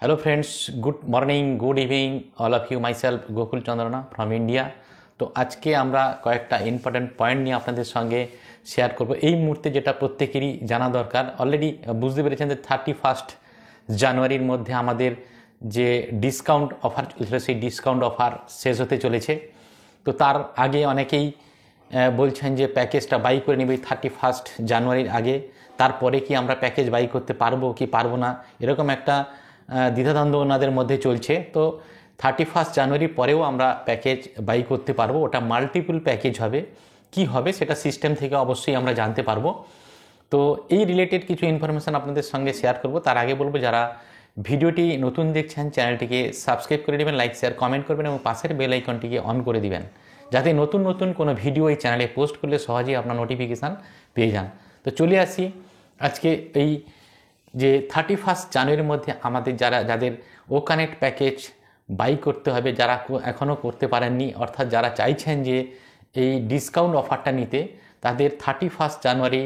Hello friends, good morning, good evening, all of you. Myself Gokul Chandrana from India. তো আজকে আমরা কয়েকটা important point নিয়ে আপনাদের সঙ্গে শেয়ার করব। এই মুহূর্তে যেটা প্রত্যেকেরই জানা দরকার, অলরেডি বুঝতে পেরেছেন যে 31 জানুয়ারির মধ্যে আমাদের যে ডিসকাউন্ট অফার চলছিল সেই ডিসকাউন্ট অফার শেষ হতে চলেছে। তো তার আগে অনেকেই বলছেন যে প্যাকেজটা বাই করে নেবে 31 জানুয়ারির আগে, তারপরে কি আমরা প্যাকেজ বাই করতে পারবো কি পারবো না, এরকম একটা দ্বিধাদ্বন্দ্ব ওনাদের মধ্যে চলছে। তো 31 জানুয়ারি পরেও আমরা প্যাকেজ বাই করতে পারবো, ওটা মাল্টিপল প্যাকেজ হবে। কি হবে সেটা সিস্টেম থেকে অবশ্যই আমরা জানতে পারবো। তো এই রিলেটেড কিছু ইনফরমেশান আপনাদের সঙ্গে শেয়ার করব। তার আগে বলবো, যারা ভিডিওটি নতুন দেখছেন চ্যানেলটিকে সাবস্ক্রাইব করে দেবেন, লাইক শেয়ার কমেন্ট করবেন এবং পাশের বেল আইকনটিকে অন করে দিবেন, যাতে নতুন নতুন কোনো ভিডিও এই চ্যানেলে পোস্ট করলে সহজেই আপনার নোটিফিকেশান পেয়ে যান। তো চলে আসি আজকে এই যে 31 জানুয়ারির মধ্যে আমাদের যাদের ও কানেক্ট প্যাকেজ বাই করতে হবে, যারা এখনও করতে পারেননি, অর্থাৎ যারা চাইছেন যে এই ডিসকাউন্ট অফারটা নিতে, তাদের 31 জানুয়ারি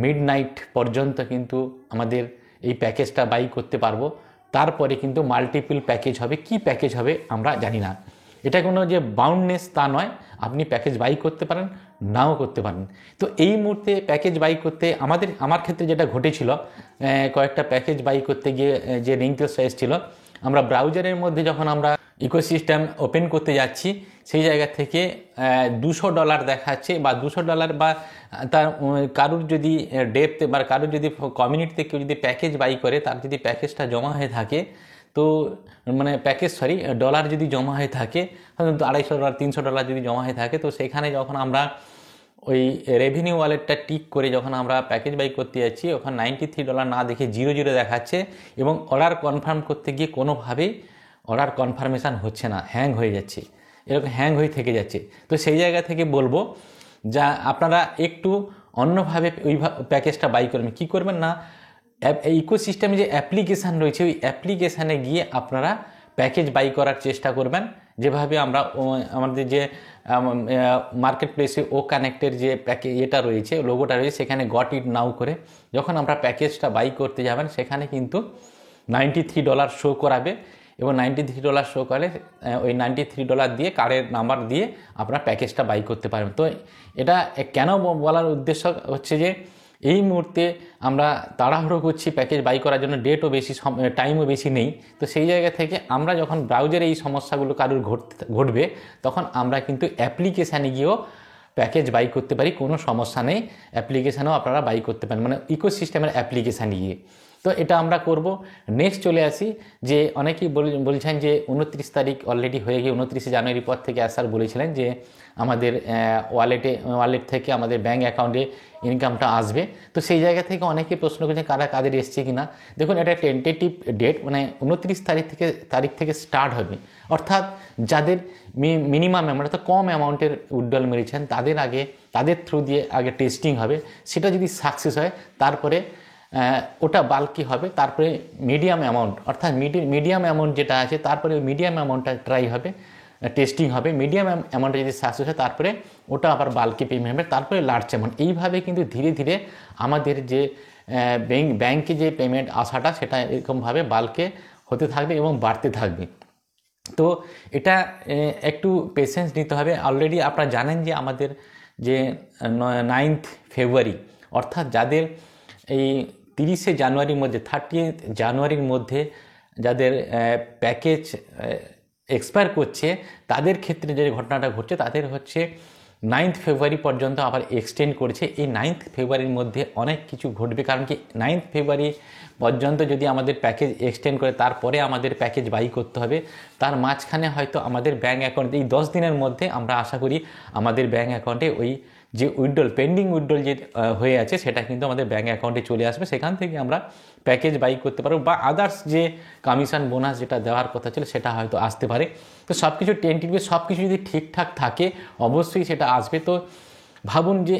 মিডনাইট পর্যন্ত কিন্তু আমাদের এই প্যাকেজটা বাই করতে পারবো। তারপরে কিন্তু মাল্টিপল প্যাকেজ হবে। কি প্যাকেজ হবে আমরা জানি না, এটা কোনো যে বাউন্ডনেস তা নয়, আপনি প্যাকেজ বাই করতে পারেন নাও করতে পারেন। তো এই মুহূর্তে প্যাকেজ বাই করতে আমার ক্ষেত্রে যেটা ঘটেছিল, কয়েকটা প্যাকেজ বাই করতে গিয়ে যে রিঙ্কেলসটা এসেছিলো, আমরা ব্রাউজারের মধ্যে যখন আমরা ইকোসিস্টেম ওপেন করতে যাচ্ছি, সেই জায়গা থেকে $200 দেখাচ্ছে, বা $200 বা তার কারুর যদি ডেপথ বা কারুর যদি কমিউনিটিতে কেউ যদি প্যাকেজ বাই করে, তার যদি প্যাকেজটা জমা হয়ে থাকে, তো মানে ডলার যদি জমা হয়ে থাকে, $250 $300 যদি জমা হয়ে থাকে, তো সেখানে যখন আমরা ওই রেভিনিউ ওয়ালেটটা টিক করে যখন আমরা প্যাকেজ বাই করতে যাচ্ছি, ওখানে $93 না দেখে 00 দেখাচ্ছে, এবং অর্ডার কনফার্ম করতে গিয়ে কোনোভাবেই অর্ডার কনফার্মেশান হচ্ছে না, হ্যাং হয়ে যাচ্ছে, এরকম হ্যাং হয়ে থেকে যাচ্ছে। তো সেই জায়গা থেকে বলবো, যা আপনারা একটু অন্যভাবে ওই প্যাকেজটা বাই করবেন। কী করবেন না, ইকোসিস্টেমে যে অ্যাপ্লিকেশান রয়েছে, ওই অ্যাপ্লিকেশানে গিয়ে আপনারা প্যাকেজ বাই করার চেষ্টা করবেন। যেভাবে আমরা আমাদের যে মার্কেট প্লেসে ও কানেক্টের যে এটা রয়েছে, লোগোটা রয়েছে, সেখানে গট ইট নাও করে যখন আমরা প্যাকেজটা বাই করতে যাবেন, সেখানে কিন্তু $93 শো করাবে, এবং $93 শো করে ওই $93 দিয়ে কার্ডের নাম্বার দিয়ে আপনারা প্যাকেজটা বাই করতে পারবেন। তো এটা কেন বলার উদ্দেশ্য হচ্ছে যে এই মুহূর্তে আমরা তাড়াহুড়ো করছি প্যাকেজ বাই করার জন্য, ডেটও বেশি, টাইমও বেশি নেই। তো সেই জায়গা থেকে আমরা যখন ব্রাউজারে এই সমস্যাগুলো কারোর ঘটবে, তখন আমরা কিন্তু অ্যাপ্লিকেশানে গিয়েও প্যাকেজ বাই করতে পারি, কোনো সমস্যা নেই। অ্যাপ্লিকেশানেও আপনারা বাই করতে পারেন, মানে ইকোসিস্টেমের অ্যাপ্লিকেশানে গিয়ে। তো এটা আমরা করব। নেক্সট চলে আসি, যে অনেকেই বলছেন যে 29 তারিখ অলরেডি হয়ে গিয়ে 29 জানুয়ারি পর থেকে আসার বলেছিলেন যে আমাদের ওয়ালেট থেকে আমাদের ব্যাঙ্ক অ্যাকাউন্টে ইনকামটা আসবে। তো সেই জায়গা থেকে অনেকে প্রশ্ন করছেন কাদের এসছে কি না। দেখুন, এটা টেন্টেটিভ ডেট, মানে 29 তারিখ থেকে স্টার্ট হবে, অর্থাৎ যাদের মিনিমাম অ্যামাউন্ট অর্থাৎ কম অ্যামাউন্টের উইথড্রল মেরেছেন, তাদের থ্রু দিয়ে আগে টেস্টিং হবে। সেটা যদি সাকসেস হয়, তারপরে ওটা বাল্কি হবে, তারপরে মিডিয়াম অ্যামাউন্ট অর্থাৎ মিডিয়াম অ্যামাউন্ট যেটা আছে, তারপরে ওই মিডিয়াম অ্যামাউন্টটা ট্রাই হবে, টেস্টিং হবে। মিডিয়াম অ্যামাউন্টে যদি সাকসেস হয়, তারপরে ওটা আবার বাল্কি পেমেন্ট হবে, তারপরে লার্জ অ্যামাউন্ট। এইভাবে কিন্তু ধীরে ধীরে আমাদের যে ব্যাংকে যে পেমেন্ট আসাটা, সেটা এরকমভাবে বাল্কে হতে থাকবে এবং বাড়তে থাকবে। তো এটা একটু পেশেন্স নিতে হবে। অলরেডি আপনারা জানেন যে আমাদের যে 9 ফেব্রুয়ারি, অর্থাৎ যাদের এই 30 জানুয়ারির মধ্যে 30 জানুয়ারির মধ্যে যাদের প্যাকেজ এক্সপায়ার করছে, তাদের ক্ষেত্রে যে ঘটনাটা ঘটছে, তাদের হচ্ছে 9 ফেব্রুয়ারি পর্যন্ত আবার এক্সটেন্ড করেছে। এই 9 ফেব্রুয়ারির মধ্যে অনেক কিছু ঘটবে, কারণ কি 9 ফেব্রুয়ারি পর্যন্ত যদি আমাদের প্যাকেজ এক্সটেন্ড করে, তারপরে আমাদের প্যাকেজ বাই করতে হবে। তার মাঝখানে হয়তো আমাদের ব্যাঙ্ক অ্যাকাউন্টে এই 10 দিনের মধ্যে আমরা আশা করি আমাদের ব্যাঙ্ক অ্যাকাউন্টে ওই যে পেন্ডিং উইথড্রল যে হয়ে আছে, সেটা কিন্তু আমাদের ব্যাঙ্ক অ্যাকাউন্টে চলে আসবে। সেখান থেকে আমরা প্যাকেজ বাই করতে পারবো, বা আদার্স যে কমিশন বোনাস যেটা দেওয়ার কথা ছিল, সেটা হয়তো আসতে পারে। তো সব কিছু টেন্টেটিভ, সব কিছু যদি ঠিকঠাক থাকে, অবশ্যই সেটা আসবে। তো ভাবুন যে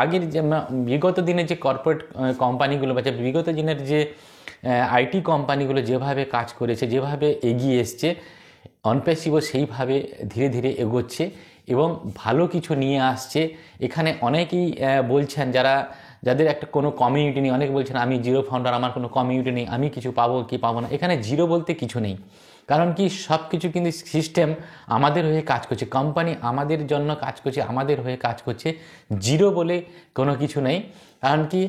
আগের যে বিগত দিনের যে কর্পোরেট কোম্পানিগুলো বা বিগত দিনের যে আইটি কোম্পানিগুলো যেভাবে কাজ করেছে, যেভাবে এগিয়ে এসছে, অনপ্যাসিভও সেইভাবে ধীরে ধীরে এগোচ্ছে এবং ভালো কিছু নিয়ে আসছে। এখানে অনেকেই বলছেন, যাদের একটা কোনো কমিউনিটি নেই, অনেকে বলছেন আমি জিরো ফাউন্ডার, আমার কোনো কমিউনিটি নেই, আমি কিছু পাবো কি পাবো না। এখানে জিরো বলতে কিছু নেই, কারণ কি সব কিছু কিন্তু সিস্টেম আমাদের হয়ে কাজ করছে, কোম্পানি আমাদের জন্য কাজ করছে, আমাদের হয়ে কাজ করছে। জিরো বলে কোনো কিছু নেই, কারণ কি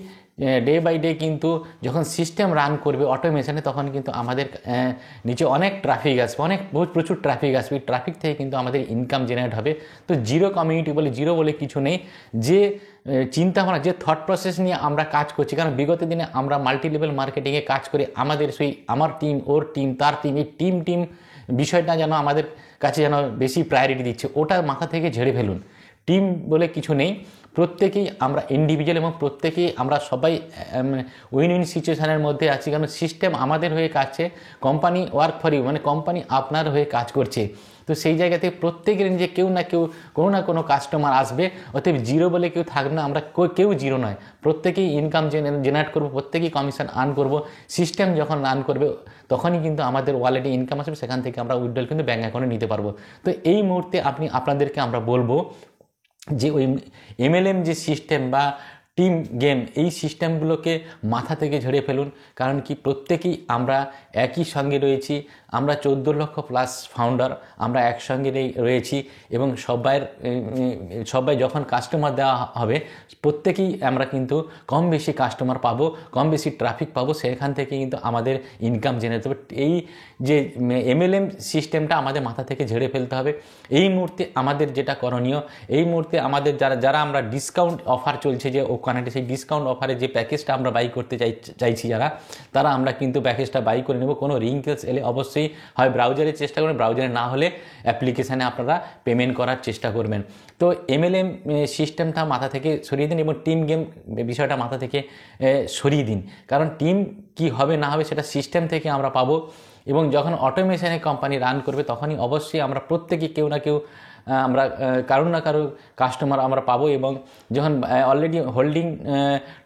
ডে বাই ডে কিন্তু যখন সিস্টেম রান করবে অটোমেশনে, তখন কিন্তু আমাদের নিচে অনেক ট্রাফিক আসবে, প্রচুর ট্রাফিক আসবে। ট্রাফিক থেকে কিন্তু আমাদের ইনকাম জেনারেট হবে। তো জিরো কমিউনিটি বলে, জিরো বলে কিছু নেই। যে চিন্তাভাবনা, যে থট প্রসেস নিয়ে আমরা কাজ করছি, কারণ বিগত দিনে আমরা মাল্টি লেভেল মার্কেটিংয়ে কাজ করে আমাদের সেই আমার টিম, ওর টিম, তার টিম, এই টিম বিষয়টা যেন আমাদের কাছে যেন বেশি প্রায়োরিটি দিচ্ছে, ওটা মাথা থেকে ঝেড়ে ফেলুন। টিম বলে কিছু নেই, প্রত্যেকেই আমরা ইন্ডিভিজুয়াল এবং প্রত্যেকেই আমরা সবাই উইন উইন সিচুয়েশানের মধ্যে আছি, কারণ সিস্টেম আমাদের হয়ে কাজছে, কোম্পানি ওয়ার্ক ফর ইউ, মানে কোম্পানি আপনার হয়ে কাজ করছে। তো সেই জায়গাতে প্রত্যেকের যে কেউ না কেউ কোনো না কোনো কাস্টমার আসবে, অতএব জিরো বলে কেউ থাকবে না, আমরা কেউ জিরো নয়, প্রত্যেকেই ইনকাম জেনারেট করবো, প্রত্যেকেই কমিশন আর্ন করবো। সিস্টেম যখন রান করবে তখনই কিন্তু আমাদের ওয়ালেটে ইনকাম আসবে, সেখান থেকে আমরা উইথড্রল কিন্তু ব্যাঙ্ক অ্যাকাউন্টে নিতে পারবো। তো এই মুহূর্তে আপনাদেরকে আমরা বলবো যে ওই MLM যে সিস্টেম বা টিম গেম, এই সিস্টেমগুলোকে মাথা থেকে ঝেড়ে ফেলুন। কারণ কি প্রত্যেকেই আমরা একই সঙ্গে রয়েছি, আমরা 14 লক্ষ প্লাস ফাউন্ডার, আমরা একসঙ্গে রয়েছি এবং সবাই যখন কাস্টমার দেওয়া হবে প্রত্যেকেই আমরা কিন্তু কম বেশি কাস্টমার পাবো, কম বেশি ট্রাফিক পাবো, সেখান থেকে কিন্তু আমাদের ইনকাম জেনারেট হবে। এই যে MLM সিস্টেমটা আমাদের মাথা থেকে ঝেড়ে ফেলতে হবে। এই মুহূর্তে আমাদের যেটা করণীয়, এই মুহূর্তে আমাদের যারা আমরা ডিসকাউন্ট অফার চলছে যে ওখানে, সেই ডিসকাউন্ট অফারে যে প্যাকেজটা আমরা বাই করতে চাইছি তারা আমরা কিন্তু প্যাকেজটা বাই করে নেব। কোনো রিঙ্কেলস এলে অবশ্যই হয় ব্রাউজারে চেষ্টা করবেন, ব্রাউজারে না হলে অ্যাপ্লিকেশানে আপনারা পেমেন্ট করার চেষ্টা করবেন। তো MLM সিস্টেমটা মাথা থেকে সরিয়ে দিন এবং টিম গেম বিষয়টা মাথা থেকে সরিয়ে দিন, কারণ টিম কি হবে না হবে সেটা সিস্টেম থেকে আমরা পাবো। এবং যখন অটোমেশনে কোম্পানি রান করবে তখনই অবশ্যই আমরা প্রত্যেকে কেউ না কেউ আমরা কারো না কারো কাস্টমার আমরা পাবো। এবং যখন অলরেডি হোল্ডিং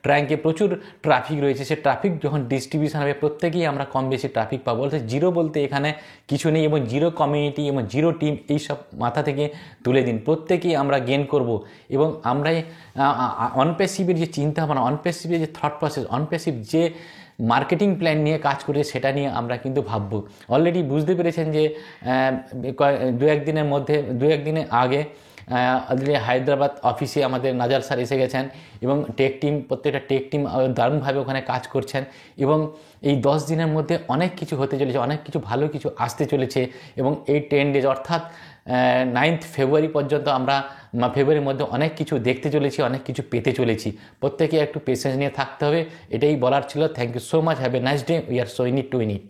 ট্র্যাঙ্কে প্রচুর ট্রাফিক রয়েছে, সে ট্রাফিক যখন ডিস্ট্রিবিউশন হবে প্রত্যেকেই আমরা কম বেশি ট্রাফিক পাবো। অর্থাৎ জিরো বলতে এখানে কিছু নেই এবং জিরো কমিউনিটি এবং জিরো টিম এইসব মাথা থেকে তুলে দিন, প্রত্যেকেই আমরা গেন করব। এবং আমরাই অনপ্যাসিভের যে চিন্তাভাবনা, অনপ্যাসিভের যে থট প্রসেস, অনপ্যাসিভ যে মার্কেটিং প্ল্যান নিয়ে কাজ করে সেটা নিয়ে আমরা কিন্তু ভাববো। অলরেডি বুঝতে পেরেছেন যে দু একদিনের আগে অলরেডি হায়দ্রাবাদ অফিসে আমাদের নাজার স্যার এসে গেছেন এবং প্রত্যেকটা টেক টিম দারুণভাবে ওখানে কাজ করছেন। এবং এই 10 দিনের মধ্যে অনেক কিছু হতে চলেছে, অনেক কিছু ভালো কিছু আসতে চলেছে। এবং এই 10 ডেজ অর্থাৎ 9 ফেব্রুয়ারি পর্যন্ত আমরা ফেব্রুয়ারির মধ্যে অনেক কিছু দেখতে চলেছি, অনেক কিছু পেতে চলেছি। প্রত্যেকে একটু পেশেন্স নিয়ে থাকতে হবে, এটাই বলার ছিল। Thank you so much, have a nice day, we are so in it to in it.